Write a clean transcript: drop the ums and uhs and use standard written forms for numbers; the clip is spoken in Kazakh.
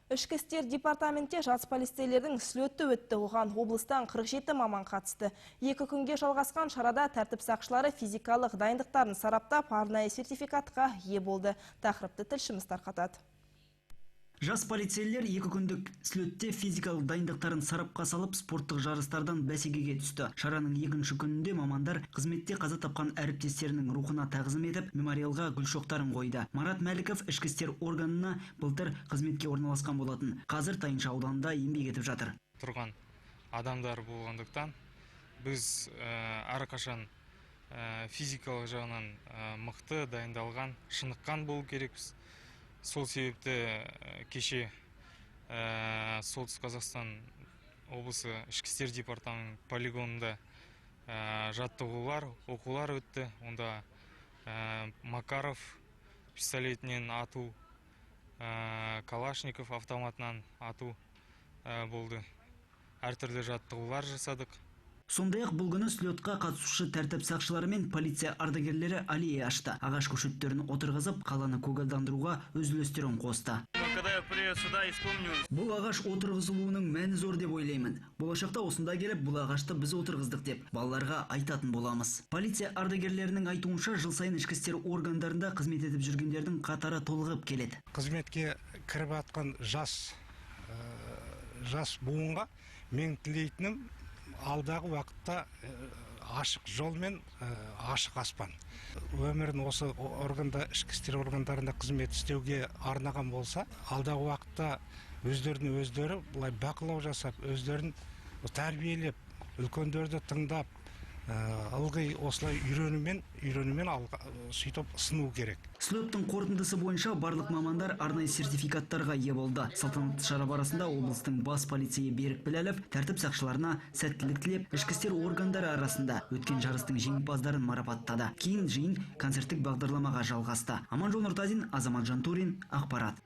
Ішкі істер департаментте жас полицейлердің слеті өтті. Оған облыстан 47 маман қатысты. 2 күнге жалғасқан шарада тәртіп сақшылары физикалық дайындықтарын сараптап, арнайы сертификатқа ие болды. Тақырыпты тілшіміз тарқатады. Жас полицейлер 2 күндік слетте физикалық дайындықтарын сарапқа салып, спорттық жарыстардан бәсекеге түсті. Шараның 2-ші күнінде мамандар қызметте қаза тапқан әріптестерінің рухына тағзым етіп, мемориалға гүл шоқтарын қойды. Марат Мәліков ішкі істер органына былтыр қызметке орналасқан болатын. Қазір Тайынша ауданында еңбек етіп жатыр. Тұрған адамдар болғандықтан біз әрқашан физикалық жағынан мықты дайындалған, шыныққан болу керекпіз. Сол себепті кеше Солтүстік Қазақстан облысы ішкі істер департамент полигонында жаттығулар, оқулар өтті. Онда Макаров пистолетінен ату, Калашников автоматынан ату болды. Әртүрлі жаттығулар жасадық. Сондай-ақ бұл күні слетқа қатысушы тәртіп сақшылары мен полиция ардагерлері аллея ашты. Ағаш көшеттерін отырғызып, қаланы көгалдандыруға өз үлестерін қосты. Бұл ағаш отырғызылуының мәні зор деп ойлаймын. Болашақта осында келіп, бұл ағашты біз отырғыздық деп балаларға айтатын боламыз. Полиция ардагерлерінің айтуынша, жыл сайын ішкі істер органдарында қызмет етіп жүргендердің қатары толығып келеді. Қызметке кіріп атқан жас буынға мен тілейтінім алдағы уақытта ашық жол мен ашық аспан. Өмірін осы органда, ішкі істер органдарында қызмет істеуге арнаған болса, алдағы уақытта өздері бұлай бақылау жасап, өздерін тәрбиелеп, үлкендерді тыңдап, ылғи осылай үйренумен сөйтіп сыну керек. Слеттің қорытындысы бойынша барлық мамандар арнайы сертификаттарға ие болды. Салтанатты шара барысында облыстың бас полицейі Берік Біләлов тәртіп сақшыларына сәттілік тілеп, ішкі істер органдары арасында өткен жарыстың жеңімпаздарын марапаттады. Кейін жиын концерттік бағдарламаға жалғасты. Аманжол Нұртазин, Азамат Жантурин, ақпарат.